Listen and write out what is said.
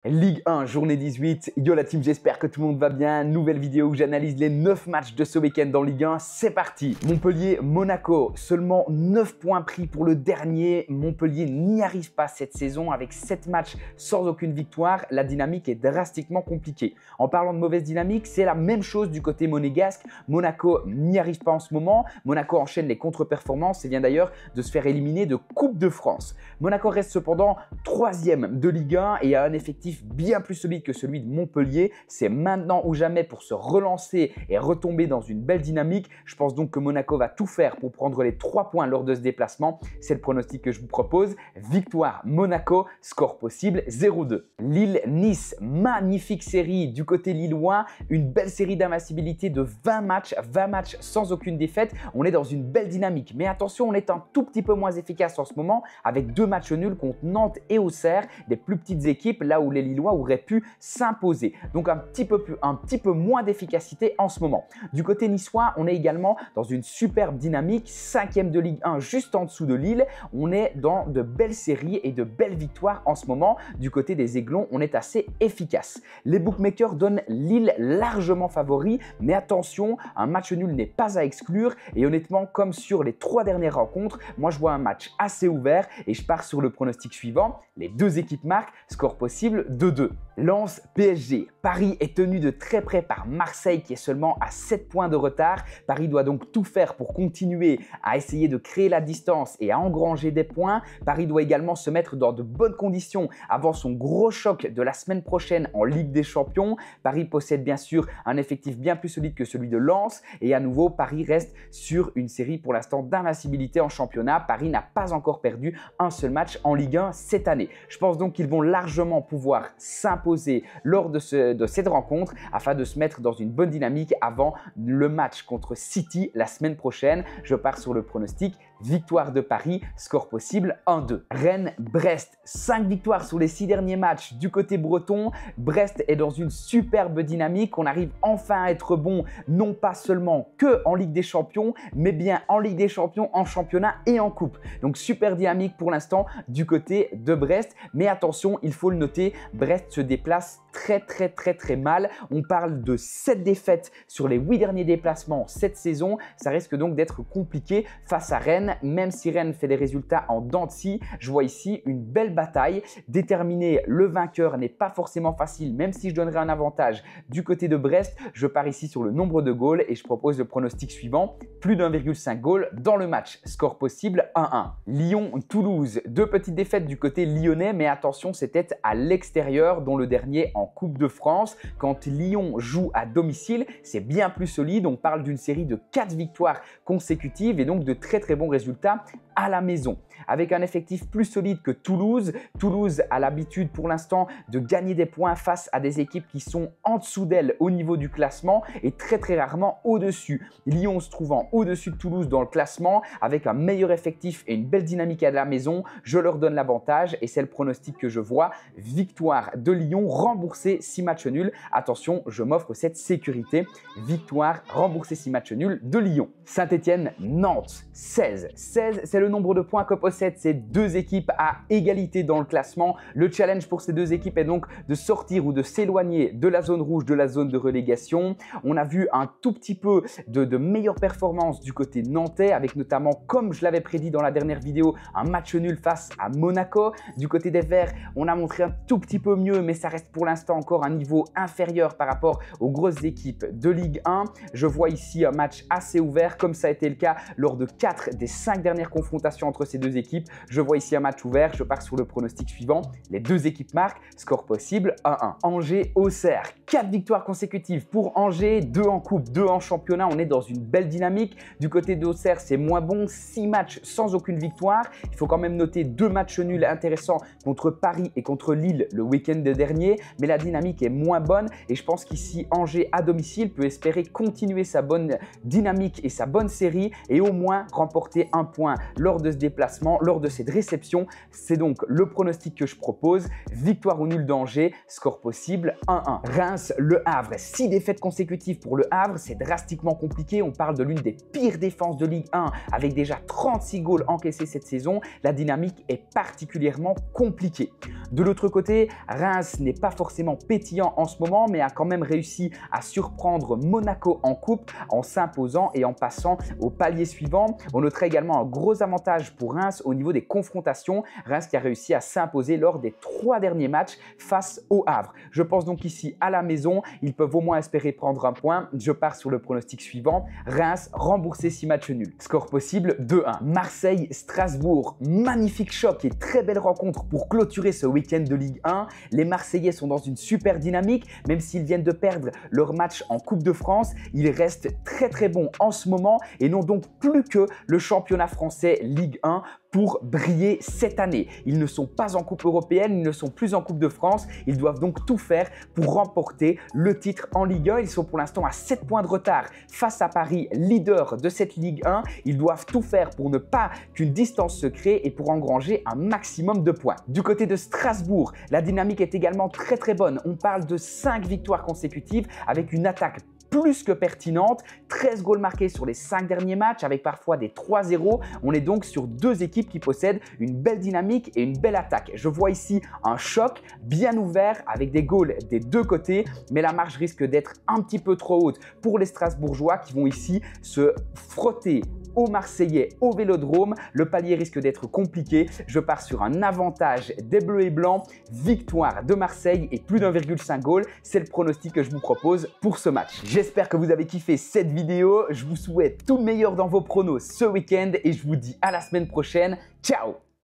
Ligue 1, journée 18, yo la team, j'espère que tout le monde va bien. Nouvelle vidéo où j'analyse les 9 matchs de ce week-end en Ligue 1, c'est parti. Montpellier-Monaco, seulement 9 points pris pour le dernier. Montpellier n'y arrive pas cette saison avec 7 matchs sans aucune victoire. La dynamique est drastiquement compliquée. En parlant de mauvaise dynamique, c'est la même chose du côté monégasque. Monaco n'y arrive pas en ce moment. Monaco enchaîne les contre-performances et vient d'ailleurs de se faire éliminer de Coupe de France. Monaco reste cependant 3e de Ligue 1 et a un effectif bien plus solide que celui de Montpellier. C'est maintenant ou jamais pour se relancer et retomber dans une belle dynamique. Je pense donc que Monaco va tout faire pour prendre les 3 points lors de ce déplacement. C'est le pronostic que je vous propose. Victoire Monaco, score possible 0-2. Lille-Nice, magnifique série du côté lillois. Une belle série d'invincibilité de 20 matchs sans aucune défaite. On est dans une belle dynamique. Mais attention, on est un tout petit peu moins efficace en ce moment avec 2 matchs nuls contre Nantes et Auxerre, des plus petites équipes là où les Lillois auraient pu s'imposer. Donc un petit peu moins d'efficacité en ce moment. Du côté niçois, on est également dans une superbe dynamique, 5e de Ligue 1 juste en dessous de Lille. On est dans de belles séries et de belles victoires en ce moment. Du côté des Aiglons, on est assez efficace. Les bookmakers donnent Lille largement favori, mais attention, un match nul n'est pas à exclure et honnêtement, comme sur les 3 dernières rencontres, moi je vois un match assez ouvert et je pars sur le pronostic suivant. Les 2 équipes marquent, score possible 2-2. Lens PSG. Paris est tenu de très près par Marseille qui est seulement à 7 points de retard. Paris doit donc tout faire pour continuer à essayer de créer la distance et à engranger des points. Paris doit également se mettre dans de bonnes conditions avant son gros choc de la semaine prochaine en Ligue des Champions. Paris possède bien sûr un effectif bien plus solide que celui de Lens et à nouveau Paris reste sur une série pour l'instant d'invincibilité en championnat. Paris n'a pas encore perdu un seul match en Ligue 1 cette année. Je pense donc qu'ils vont largement pouvoir s'imposer lors de cette rencontre afin de se mettre dans une bonne dynamique avant le match contre City la semaine prochaine. Je pars sur le pronostic victoire de Paris, score possible 1-2. Rennes-Brest, 5 victoires sur les 6 derniers matchs du côté breton. Brest est dans une superbe dynamique. On arrive enfin à être bon, non pas seulement que en Ligue des Champions, mais bien en Ligue des Champions, en championnat et en coupe. Donc super dynamique pour l'instant du côté de Brest. Mais attention, il faut le noter, Brest se déplace très mal. On parle de 7 défaites sur les 8 derniers déplacements cette saison. Ça risque donc d'être compliqué face à Rennes. Même si Rennes fait des résultats en dents de scie, je vois ici une belle bataille. Déterminer le vainqueur n'est pas forcément facile, même si je donnerais un avantage du côté de Brest. Je pars ici sur le nombre de goals et je propose le pronostic suivant. Plus d'1,5 goal dans le match. Score possible 1-1. Lyon-Toulouse. 2 petites défaites du côté lyonnais, mais attention, c'était à l'extérieur, dont le dernier en Coupe de France. Quand Lyon joue à domicile, c'est bien plus solide. On parle d'une série de 4 victoires consécutives et donc de très bons résultats à la maison. Avec un effectif plus solide que Toulouse, Toulouse a l'habitude pour l'instant de gagner des points face à des équipes qui sont en dessous d'elle au niveau du classement et très rarement au-dessus. Lyon se trouvant au-dessus de Toulouse dans le classement avec un meilleur effectif et une belle dynamique à la maison, je leur donne l'avantage et c'est le pronostic que je vois. Victoire de Lyon, remboursé 6 matchs nuls. Attention, je m'offre cette sécurité. Victoire, remboursé 6 matchs nuls de Lyon. Saint-Étienne-Nantes, 16, c'est le nombre de points que possèdent ces 2 équipes à égalité dans le classement. Le challenge pour ces 2 équipes est donc de sortir ou de s'éloigner de la zone rouge, de la zone de relégation. On a vu un tout petit peu de meilleures performances du côté nantais avec notamment, comme je l'avais prédit dans la dernière vidéo, un match nul face à Monaco. Du côté des Verts, on a montré un tout petit peu mieux, mais ça reste pour l'instant encore un niveau inférieur par rapport aux grosses équipes de Ligue 1. Je vois ici un match assez ouvert, comme ça a été le cas lors de 4 des 5 dernières confrontations entre ces 2 équipes. Je vois ici un match ouvert, je pars sur le pronostic suivant. Les 2 équipes marquent, score possible 1-1. Angers-Auxerre, 4 victoires consécutives pour Angers, 2 en coupe, 2 en championnat. On est dans une belle dynamique. Du côté d'Auxerre, c'est moins bon, 6 matchs sans aucune victoire. Il faut quand même noter 2 matchs nuls intéressants contre Paris et contre Lille le week-end dernier, mais la dynamique est moins bonne et je pense qu'ici Angers à domicile peut espérer continuer sa bonne dynamique et sa bonne série et au moins remporter un point lors de ce déplacement, lors de cette réception. C'est donc le pronostic que je propose. Victoire ou nul d'Angers, score possible 1-1. Reims, Le Havre, 6 défaites consécutives pour Le Havre, c'est drastiquement compliqué. On parle de l'une des pires défenses de Ligue 1 avec déjà 36 goals encaissés cette saison. La dynamique est particulièrement compliquée. De l'autre côté, Reims n'est pas forcément pétillant en ce moment, mais a quand même réussi à surprendre Monaco en coupe en s'imposant et en passant au palier suivant. On notera également un gros avantage pour Reims au niveau des confrontations. Reims qui a réussi à s'imposer lors des 3 derniers matchs face au Havre. Je pense donc ici à la maison, ils peuvent au moins espérer prendre un point. Je pars sur le pronostic suivant. Reims rembourser 6 matchs nuls. Score possible 2-1. Marseille-Strasbourg, magnifique choc et très belle rencontre pour clôturer ce week-end de Ligue 1. Les Marseillais sont dans une super dynamique, même s'ils viennent de perdre leur match en Coupe de France. Ils restent très bons en ce moment et n'ont donc plus que le championnat français Ligue 1 pour briller cette année. Ils ne sont pas en Coupe européenne, ils ne sont plus en Coupe de France. Ils doivent donc tout faire pour remporter le titre en Ligue 1. Ils sont pour l'instant à 7 points de retard face à Paris, leader de cette Ligue 1. Ils doivent tout faire pour ne pas qu'une distance se crée et pour engranger un maximum de points. Du côté de Strasbourg, la dynamique est également très bonne. On parle de 5 victoires consécutives avec une attaque plus que pertinente, 13 goals marqués sur les 5 derniers matchs avec parfois des 3-0. On est donc sur 2 équipes qui possèdent une belle dynamique et une belle attaque. Je vois ici un choc bien ouvert avec des goals des deux côtés, mais la marge risque d'être un petit peu trop haute pour les Strasbourgeois qui vont ici se frotter aux Marseillais au Vélodrome. Le palier risque d'être compliqué. Je pars sur un avantage des Bleus et Blancs, victoire de Marseille et plus d'1,5 goal. C'est le pronostic que je vous propose pour ce match. J'espère que vous avez kiffé cette vidéo. Je vous souhaite tout le meilleur dans vos pronos ce week-end et je vous dis à la semaine prochaine. Ciao!